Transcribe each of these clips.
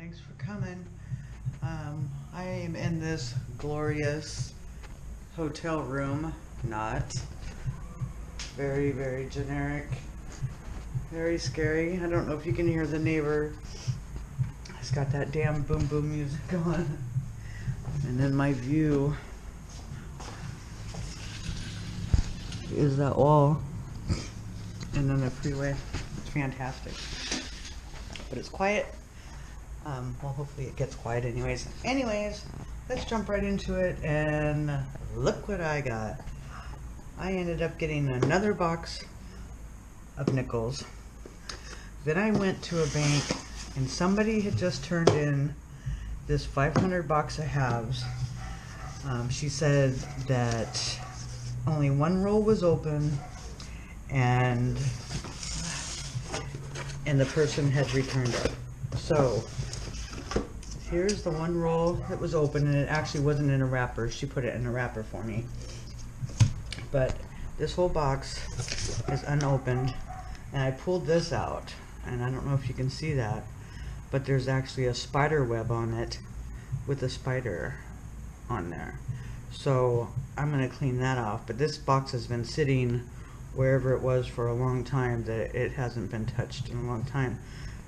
Thanks for coming. I am in this glorious hotel room. Not very, very generic. Very scary. I don't know if you can hear the neighbor. It's got that damn boom boom music going. And then my view is that wall. And then the freeway. It's fantastic. But it's quiet. Well, hopefully it gets quiet anyways. Let's jump right into it, and look what I got. I ended up getting another box of nickels. Then I went to a bank, and somebody had just turned in this 500 box of halves. She said that only one roll was open, and the person had returned it. So here's the one roll that was open, and it actually wasn't in a wrapper. She put it in a wrapper for me. But this whole box is unopened, and I pulled this out, and I don't know if you can see that, but there's actually a spider web on it with a spider on there. So I'm going to clean that off. But this box has been sitting wherever it was for a long time, that it hasn't been touched in a long time.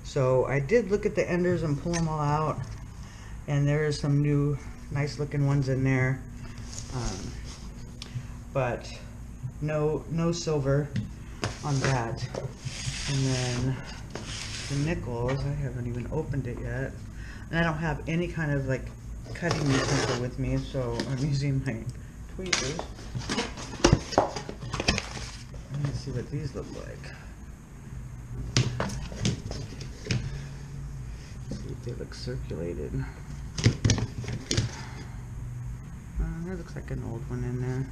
So I did look at the enders and pull them all out, and there is some new nice looking ones in there, but no silver on that. And then the nickels, I haven't even opened it yet, and I don't have any kind of like cutting utensil with me, so I'm using my tweezers. Let's see what these look like. See if they look circulated. There looks like an old one in there.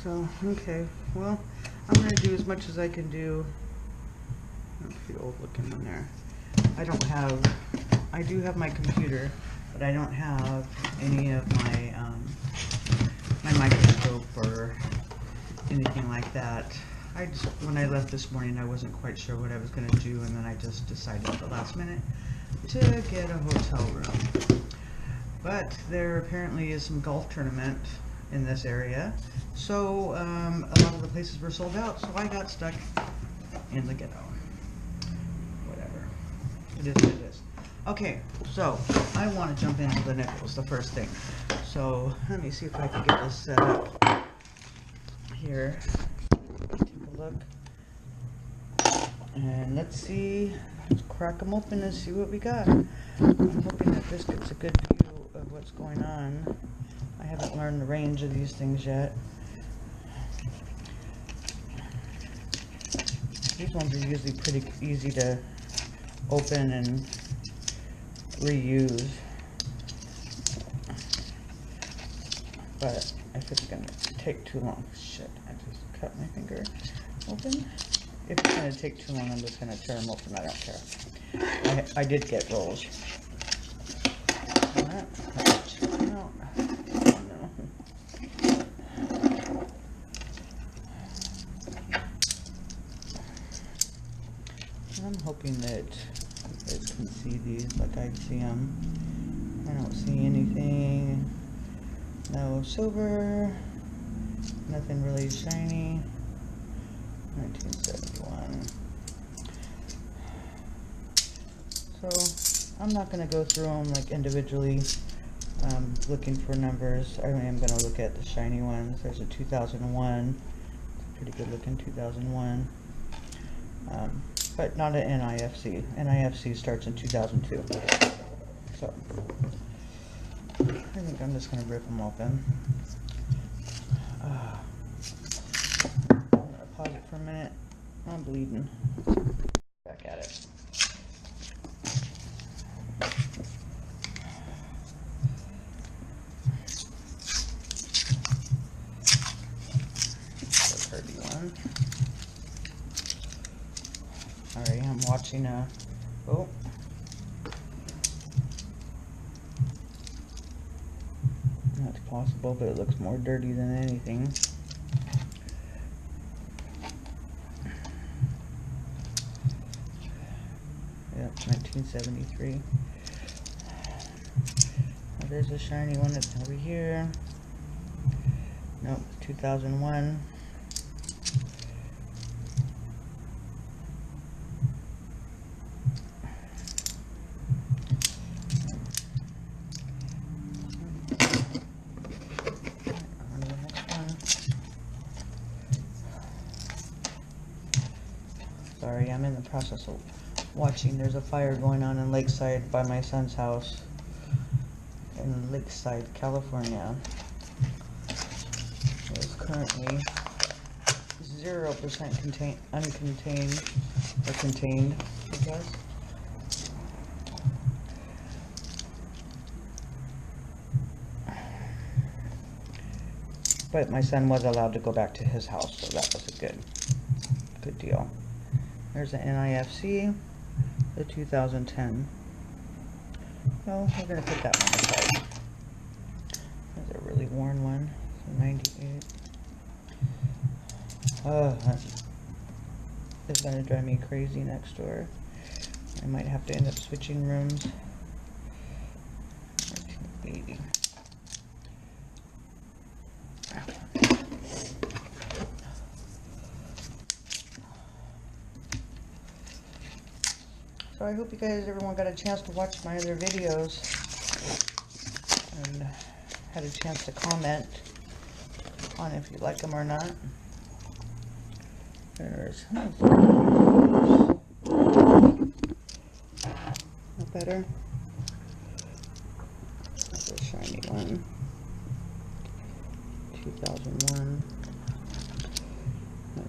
So, okay, well, I'm going to do as much as I can do. That's the old looking one there. I do have my computer, but I don't have any of my my microscope or anything like that. When I left this morning, I wasn't quite sure what I was going to do, and then I just decided at the last minute to get a hotel room. But there apparently is some golf tournament in this area, so a lot of the places were sold out, so I got stuck in the ghetto. Whatever. It is what it is. Okay, so I want to jump into the nickels, the first thing. So let me see if I can get this set up here. Take a look. And let's see. Let's crack them open and see what we got. I'm hoping that this gets a good view of what's going on. I haven't learned the range of these things yet. These ones are usually pretty easy to open and reuse, but if it's gonna take too long, shit, I just cut my finger open. If it's gonna take too long, I'm just gonna tear them open. I don't care. I did get rolls. I'm hoping that it can see these like I see them. I don't see anything. No silver. Nothing really shiny. 1971. So I'm not going to go through them like individually looking for numbers. I am going to look at the shiny ones. There's a 2001. It's a pretty good looking 2001. But not an NIFC. NIFC starts in 2002. So I think I'm just going to rip them open. I'm going to pause it for a minute. I'm bleeding. Back at it. The Kirby one. Alright, I'm watching oh. That's possible, but it looks more dirty than anything. 1973. Now there's a shiny one that's over here. Nope, 2001. Sorry, I'm in the process of watching. There's a fire going on in Lakeside by my son's house in Lakeside, California. It's currently 0% uncontained or contained, I guess. But my son was allowed to go back to his house, so that was a good deal. There's the NIFC, the 2010. Well, we're going to put that one aside. That's a really worn one. So 98. Oh, it's going to drive me crazy next door. I might have to end up switching rooms. 1980. So I hope you guys, everyone got a chance to watch my other videos and had a chance to comment on if you like them or not. There's no better. That's a shiny one. 2001.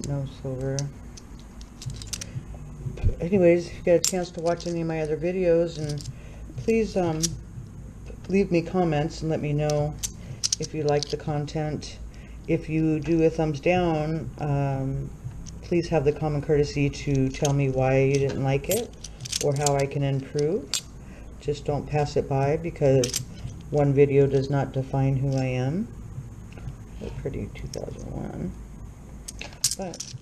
No silver. Anyways, if you get a chance to watch any of my other videos, and please leave me comments and let me know if you like the content. If you do a thumbs down, please have the common courtesy to tell me why you didn't like it or how I can improve. Just don't pass it by, because one video does not define who I am. They're pretty 2001, but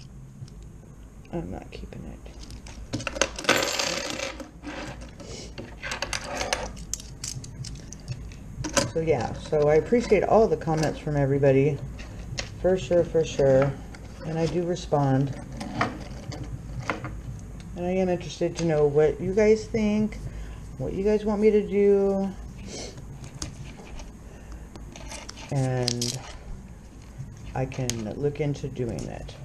I'm not keeping it. So yeah, so I appreciate all the comments from everybody, for sure, and I do respond. And I am interested to know what you guys think, what you guys want me to do, and I can look into doing it.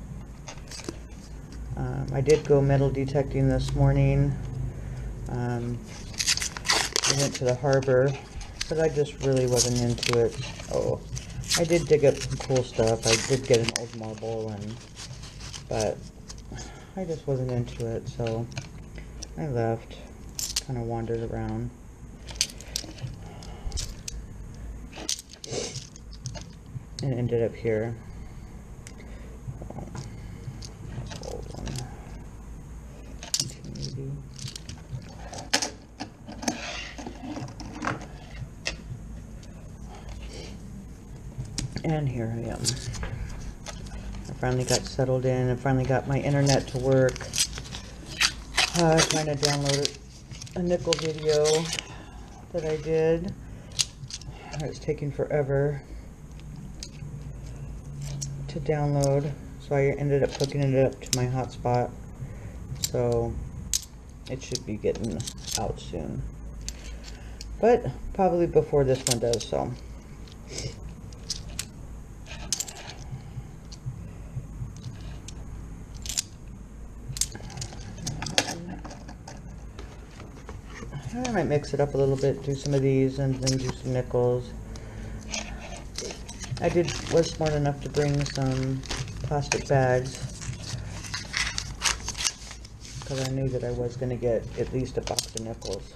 I did go metal detecting this morning. I went to the harbor, but I just really wasn't into it. Oh, I did dig up some cool stuff. I did get an old marble, but I just wasn't into it, so I left, kind of wandered around. And ended up here. Oh, that's an old one. 1980. And here I am. I finally got settled in. I finally got my internet to work. Trying to download a nickel video that I did. It's taking forever to download, so I ended up hooking it up to my hotspot, so it should be getting out soon, but probably before this one does. So I might mix it up a little bit, do some of these and then do some nickels. I was smart enough to bring some plastic bags, because I knew that I was going to get at least a box of nickels.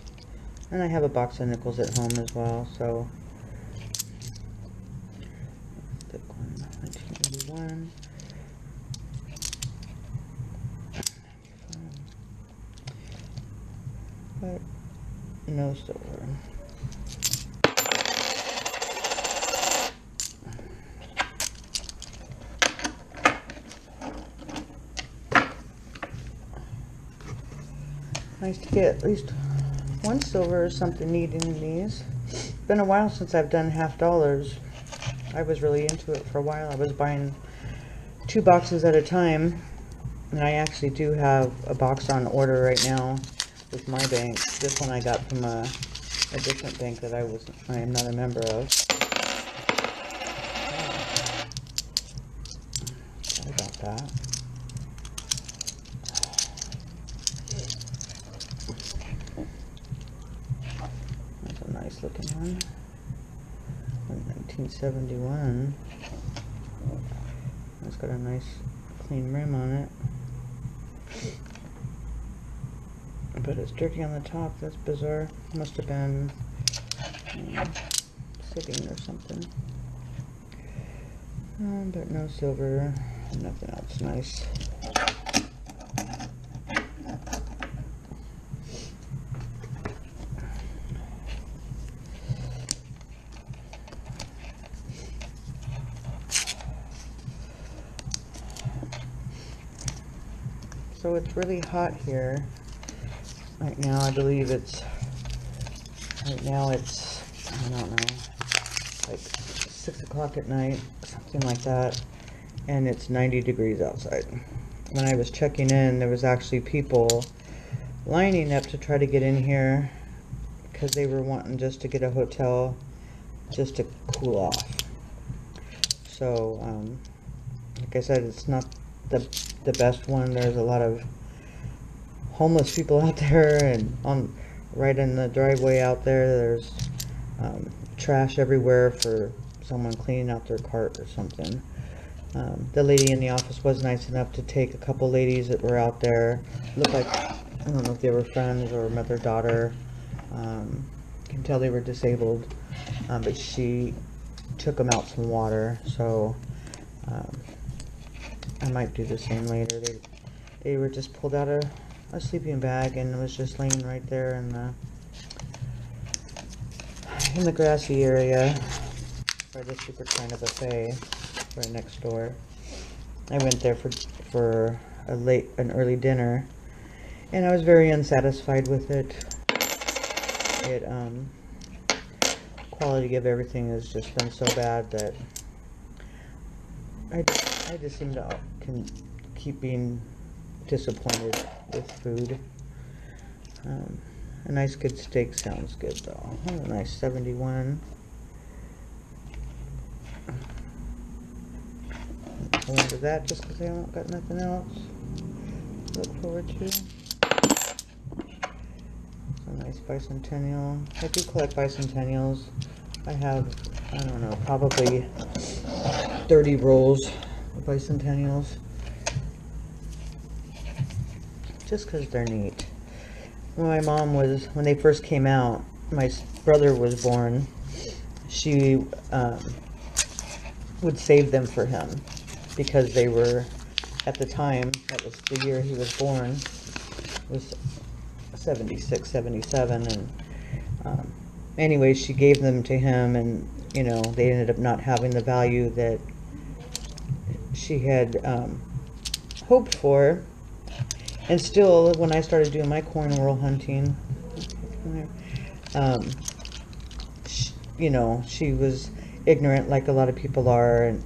And I have a box of nickels at home as well, so. Thick one, 1981. But no silver. Nice to get at least one silver is something neat in these. Been a while since I've done half dollars. I was really into it for a while. I was buying 2 boxes at a time, and I actually do have a box on order right now with my bank. This one I got from a different bank that I am not a member of. Sorry about that. That's a nice looking one. 1971. It's got a nice clean rim on it. But it's dirty on the top. That's bizarre. Must have been sitting or something. But no silver. Nothing else nice. So it's really hot here right now. I believe it's right now it's, I don't know, like 6 o'clock at night, something like that, and it's 90 degrees outside. When I was checking in, there was actually people lining up to try to get in here because they were wanting just to get a hotel just to cool off. So like I said, it's not the best one. There's a lot of homeless people out there, and right in the driveway out there, there's trash everywhere for someone cleaning out their cart or something. The lady in the office was nice enough to take a couple ladies that were out there. Looked like, I don't know if they were friends or mother-daughter. Can tell they were disabled, but she took them out some water. So I might do the same later. They were just pulled out a sleeping bag and was just laying right there in the grassy area by the Super China Buffet right next door. I went there for an early dinner, and I was very unsatisfied with it. Quality of everything has just been so bad that I just seem to keep being disappointed with food. A nice good steak sounds good though. Oh, a nice 71. Go into that just because I don't got nothing else to look forward to. A nice bicentennial. I do collect bicentennials. I have, I don't know, probably 30 rolls of bicentennials. Just because they're neat. When my mom was, when they first came out, my brother was born, she would save them for him because they were, at the time, that was the year he was born, was 76, 77, and anyway, she gave them to him, and you know, they ended up not having the value that she had hoped for. And still, when I started doing my coin roll hunting, you know, she was ignorant like a lot of people are, and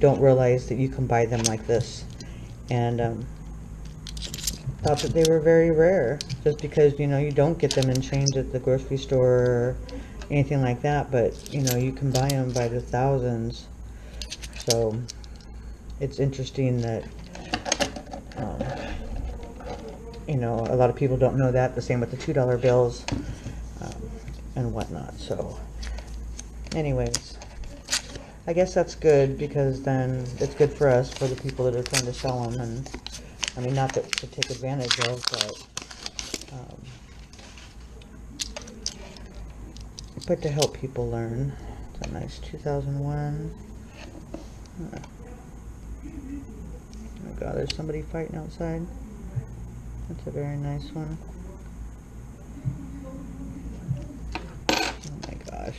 don't realize that you can buy them like this, and thought that they were very rare just because, you know, you don't get them in change at the grocery store or anything like that, but you know, you can buy them by the thousands. So it's interesting that you know, a lot of people don't know that. The same with the $2 bills and whatnot. So anyways, I guess that's good, because then it's good for us, for the people that are trying to sell them. And I mean, not that to take advantage of, but to help people learn. It's a nice 2001. Oh my God, there's somebody fighting outside. That's a very nice one. Oh my gosh.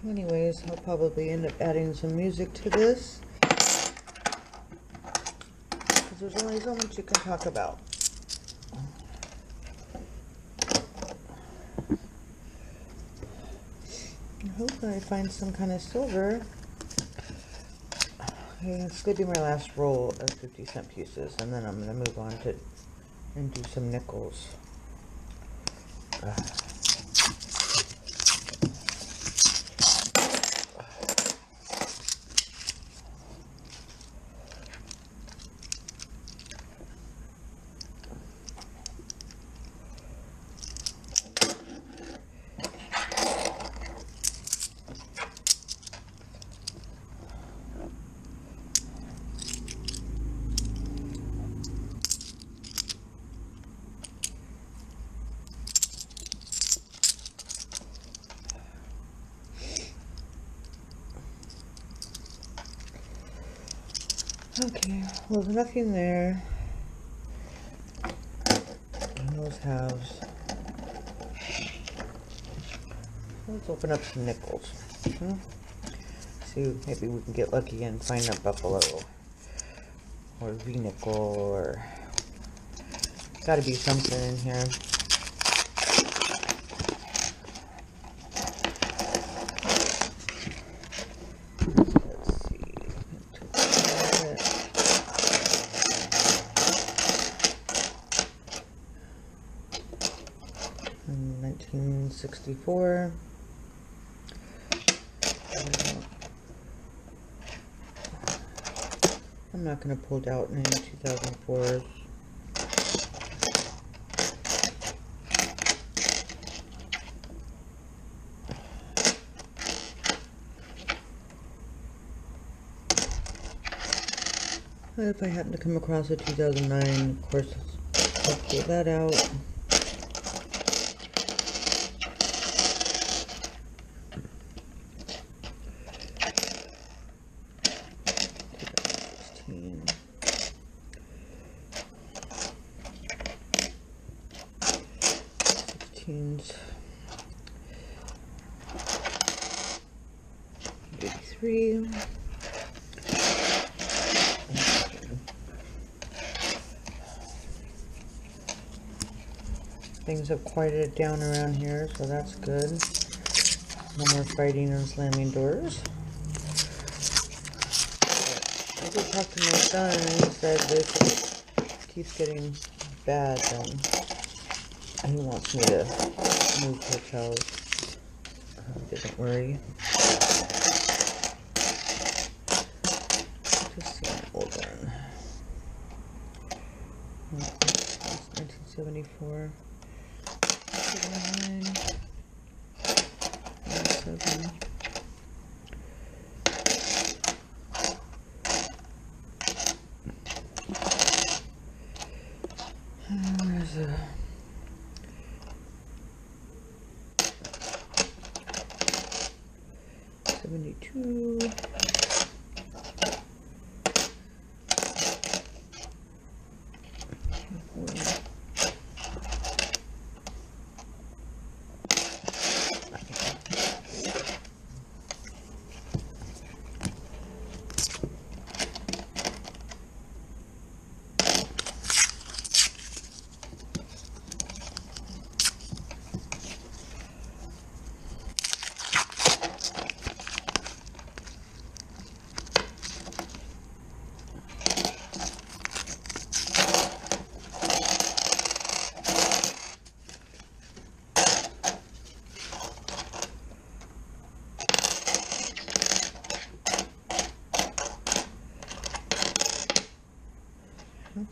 anyways, I'll probably end up adding some music to this, because there's only so much you can talk about. I hope I find some kind of silver. Okay, it's going to be my last roll of 50-cent pieces, and then I'm going to move on to and do some nickels. Okay, well, there's nothing there. And those halves. Let's open up some nickels. See, maybe we can get lucky and find a buffalo or V-nickel, or gotta be something in here. Let's see. 1964. I'm not going to pull out any 2004s. If I happen to come across a 2009, of course, I'll pull that out. Things have quieted down around here, so that's good. No more fighting and slamming doors. I did talk to my son, and he said this keeps getting bad, and he wants me to move hotels. Didn't worry. Just see an old one. 1974. 79. 97. There's a 72.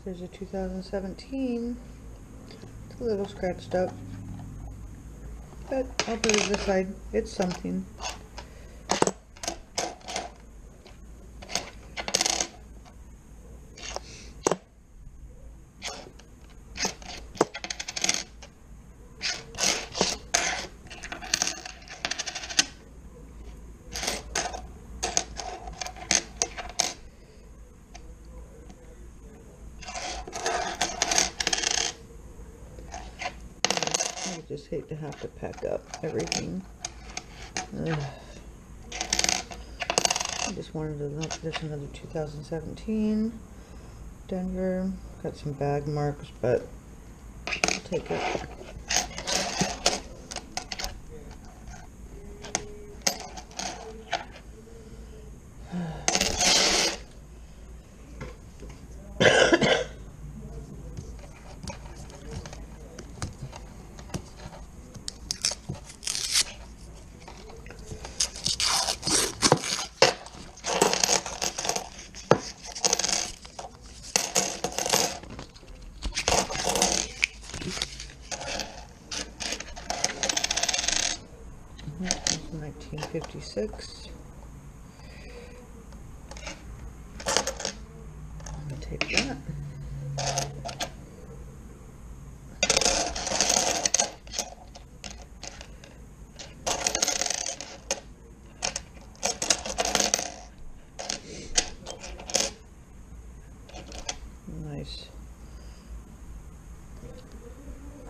There's a 2017. It's a little scratched up, but I'll put it aside. It's something. Just hate to have to pack up everything. Ugh. I just wanted to look. There's another 2017 Denver. Got some bag marks, but I'll take it. This is 1956. I'm gonna take that. Nice.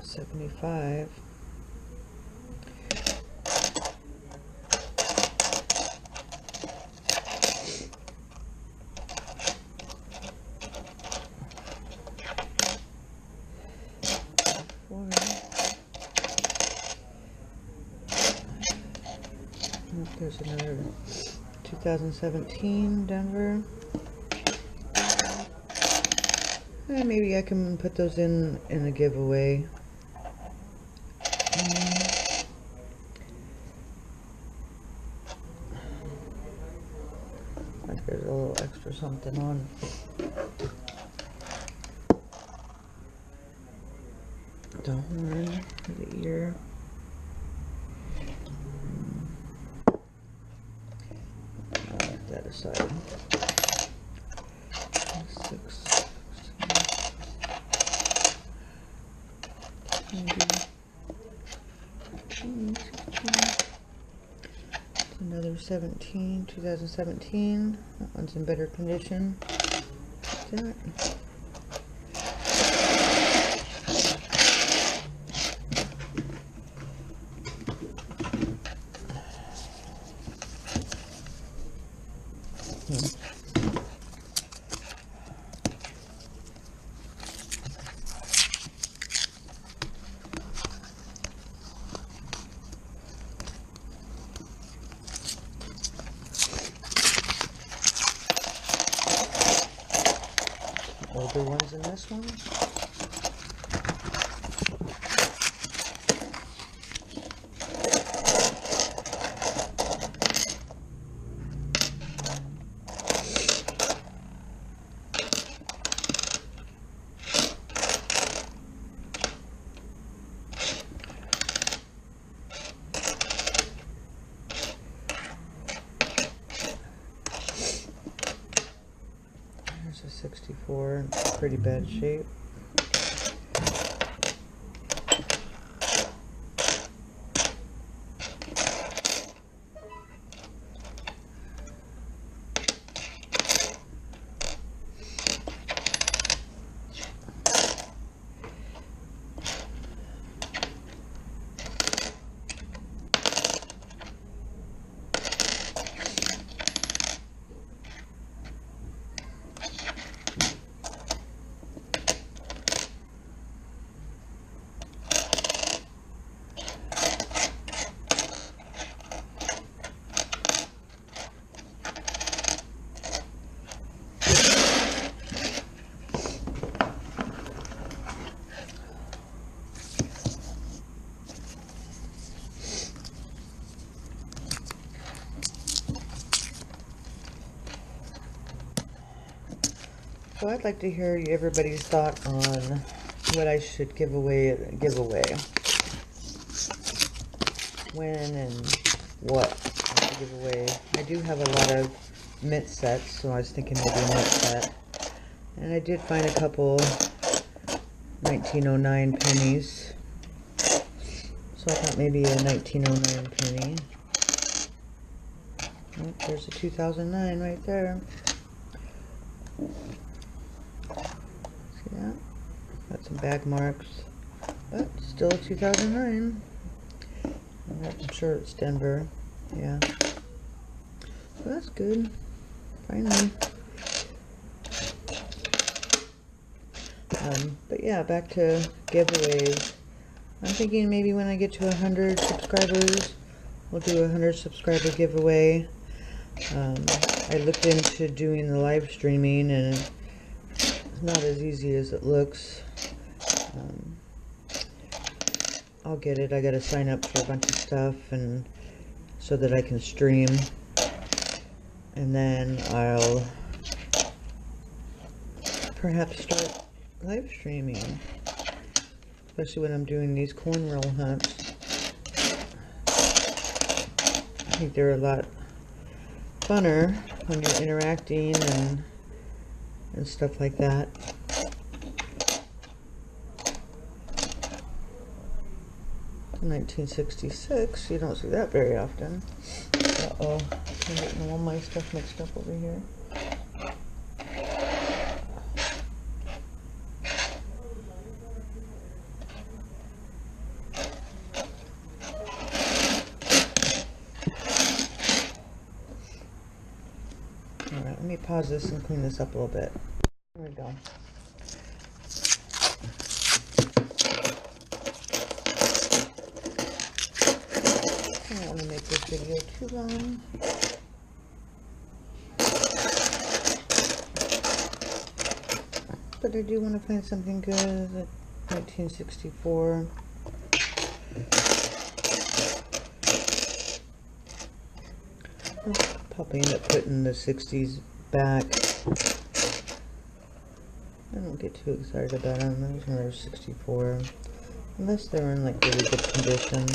75. There's another 2017 Denver. Maybe I can put those in a giveaway. Like there's a little extra something on. The horn for the ear. I'll let that aside. 6, 16. Another 17, 2017. That one's in better condition. That. Older ones in this one. There's a 64, pretty bad shape. So I'd like to hear everybody's thought on what I should give away at a giveaway. When and what I should give away. I do have a lot of mint sets, so I was thinking maybe a mint set. And I did find a couple 1909 pennies. So I thought maybe a 1909 penny. Oh, there's a 2009 right there. See that? Got some bag marks, but still 2009. I'm sure it's Denver. Yeah. So that's good. finally. But yeah, back to giveaways. I'm thinking maybe when I get to 100 subscribers, we'll do a 100 subscriber giveaway. I looked into doing the live streaming, and it's not as easy as it looks. I'll get it. I gotta sign up for a bunch of stuff, and so that I can stream, and then I'll perhaps start live streaming, especially when I'm doing these coin roll hunts. I think they're a lot funner when you're interacting and stuff like that. In 1966, you don't see that very often. Uh-oh, I'm getting all my stuff mixed up over here. Alright, let me pause this and clean this up a little bit. There we go. I don't want to make this video too long. But I do want to find something good. 1964. I'll probably end up putting the 60s back. I don't get too excited about them. There's another 64. Unless they're in like really good condition.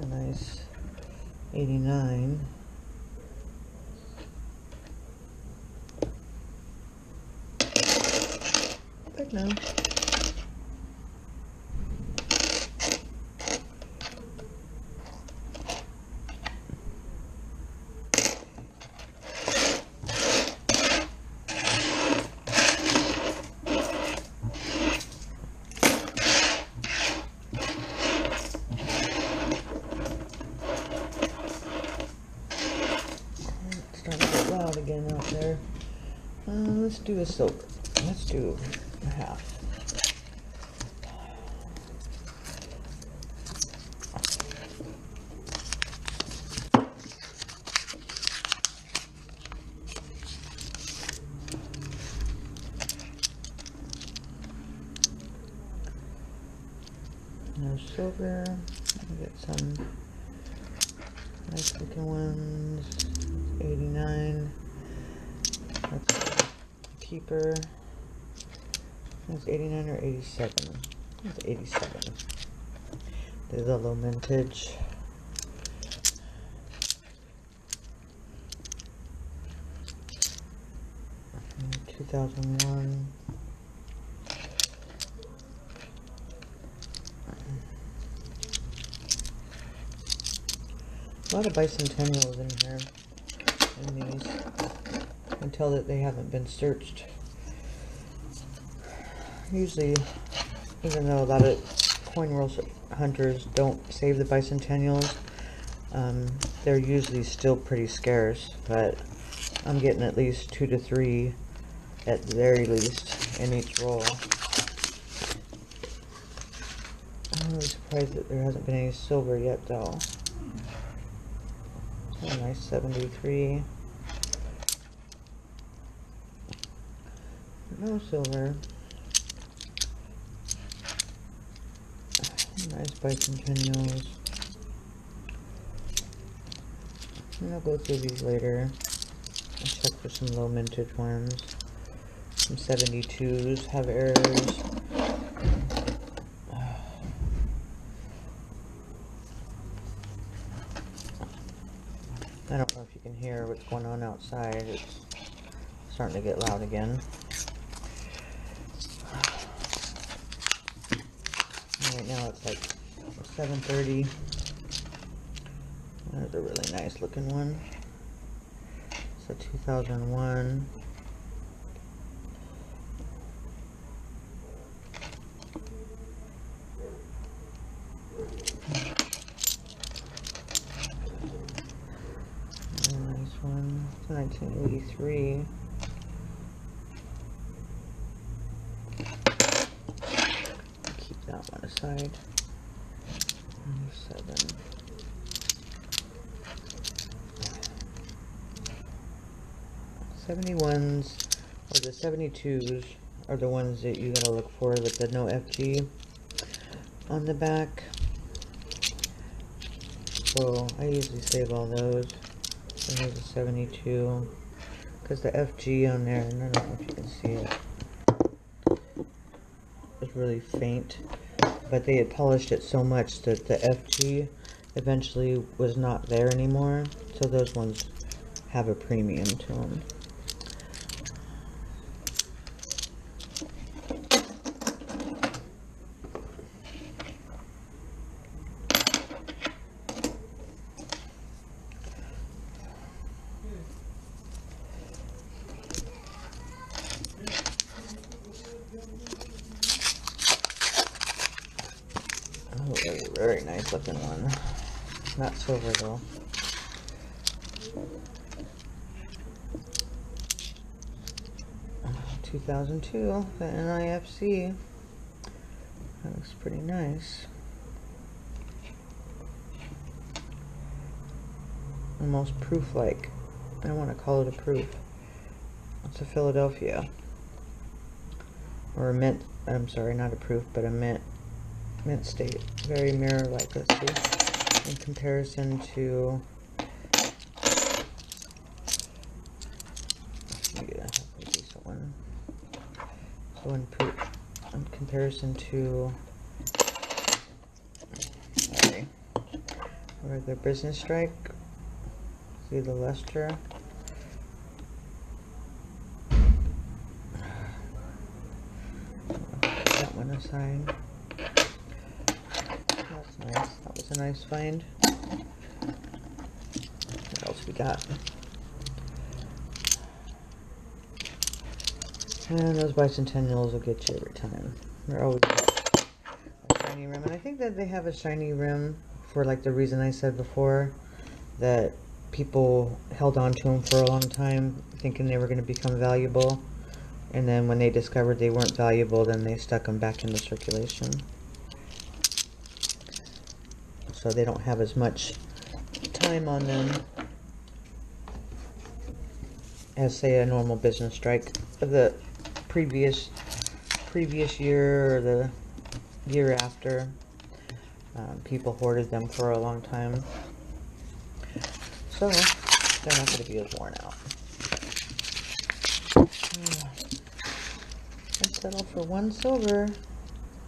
Nice. 89. But no. Again out there. Let's do a silver. Let's do a half. No silver. I'll get some nice looking ones. 89. That's a keeper. That's 89 or 87. That's 87. There's a low mintage. And 2001. A lot of bicentennials in here. In these. I can tell that they haven't been searched. Usually, even though a lot of coin roll hunters don't save the bicentennials, they're usually still pretty scarce, but I'm getting at least 2 to 3 at the very least in each roll. I'm really surprised that there hasn't been any silver yet though. Oh, nice 73. No silver. Nice bicentennials. And I'll go through these later and check for some low mintage ones. Some 72s have errors. I don't know if you can hear what's going on outside. It's starting to get loud again. Right now it's like 7:30. There's a really nice looking one. It's a 2001. Nice one. It's a 1983. Keep that one aside. 97. '71s or the 72s are the ones that you're gonna look for with the no FG on the back. So I usually save all those. So here's a 72 because the FG on there, and I don't know if you can see it, was really faint, but they had polished it so much that the FG eventually was not there anymore. So those ones have a premium to them. Oh, very nice looking one. Not silver though. Oh, 2002, the NIFC. That looks pretty nice. Almost proof-like. I don't want to call it a proof. It's a Philadelphia. Or a mint. I'm sorry, not a proof, but a mint. Mint state. Very mirror-like. Let's see. In comparison to... Let me get a halfway decent one. So in comparison to... Sorry. Regular business strike. See the luster. Put that one aside. That's nice. That was a nice find. What else we got? And those bicentennials will get you every time. They're always a shiny rim. And I think that they have a shiny rim for like the reason I said before, that people held on to them for a long time thinking they were going to become valuable, and then when they discovered they weren't valuable, then they stuck them back into circulation. So they don't have as much time on them as, say, a normal business strike of the previous year or the year after. People hoarded them for a long time, so they're not going to be as worn out. I'd settle for one silver.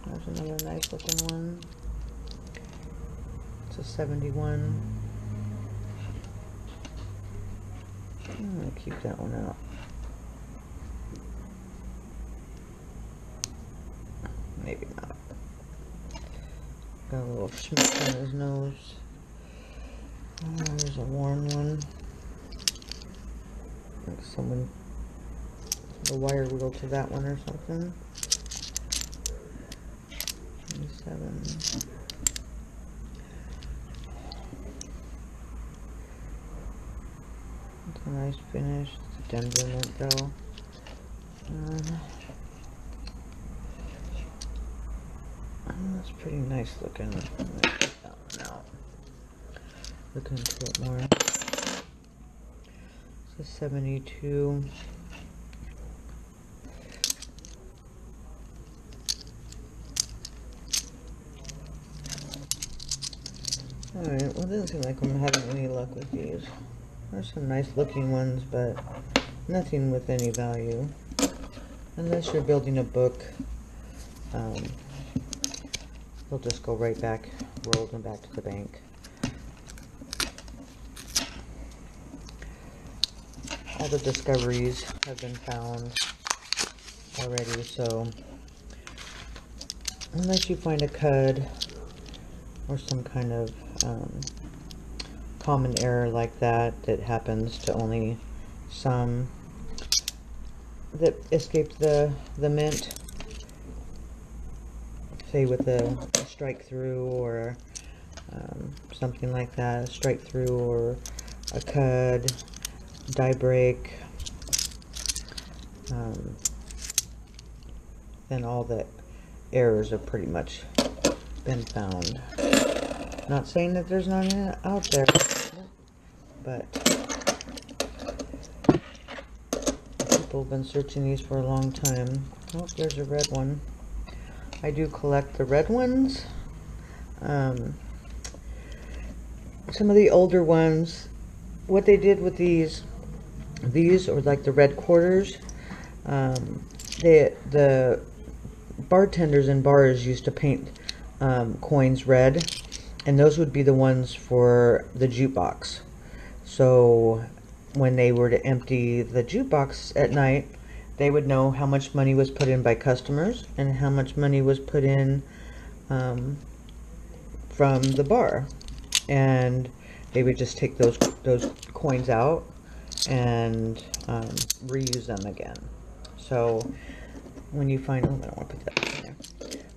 There's another nice looking one. It's a 71. I'm going to keep that one out. Maybe not. Got a little schmick on his nose. Oh, there's a worn one. Like someone the wire wheel to that one or something. 27. It's a nice finish. It's a Denver mint though. That's pretty nice looking. I'm gonna take that one out. Look into it more. It's a 72. Alright, well, it doesn't seem like I'm having any luck with these. There's some nice looking ones, but nothing with any value. unless you're building a book, they'll just go right back, rolled and back to the bank. All the discoveries have been found already, so unless you find a cud or some kind of common error like that that happens to only some that escaped the mint, say with a strike through or something like that, a strike through or a cud, die break, then all the errors have pretty much been found. Not saying that there's not any out there, but people have been searching these for a long time. Oh, there's a red one. I do collect the red ones. Some of the older ones, what they did with these or like the red quarters, the bartenders in bars used to paint coins red, and those would be the ones for the jukebox. So when they were to empty the jukebox at night, they would know how much money was put in by customers and how much money was put in from the bar, and they would just take those coins out and reuse them again. So when you find, oh, I don't want to put that in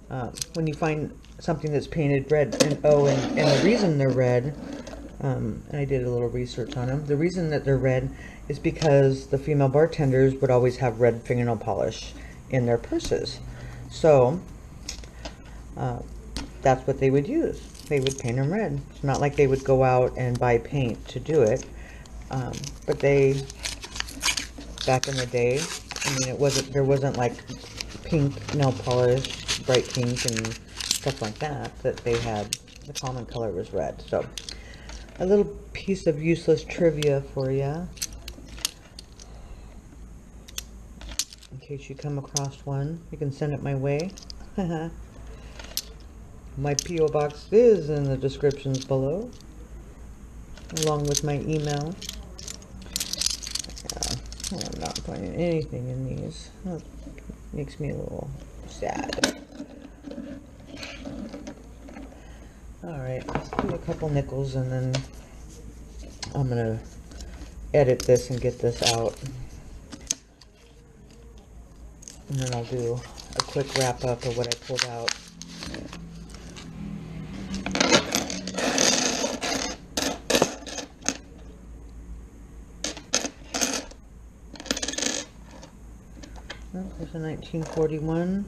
there. When you find something that's painted red, and the reason they're red, and I did a little research on them, the reason that they're red is because the female bartenders would always have red fingernail polish in their purses. So that's what they would use. They would paint them red. It's not like they would go out and buy paint to do it. But they, back in the day, I mean, there wasn't like pink nail polish, bright pink and stuff like that they had. The common color was red. So a little piece of useless trivia for you, in case you come across one. You can send it my way. My P.O. box is in the descriptions below, along with my email. I'm not finding anything in these. That makes me a little sad. Alright, let's do a couple nickels and then I'm going to edit this and get this out. And then I'll do a quick wrap up of what I pulled out. There's a 1941.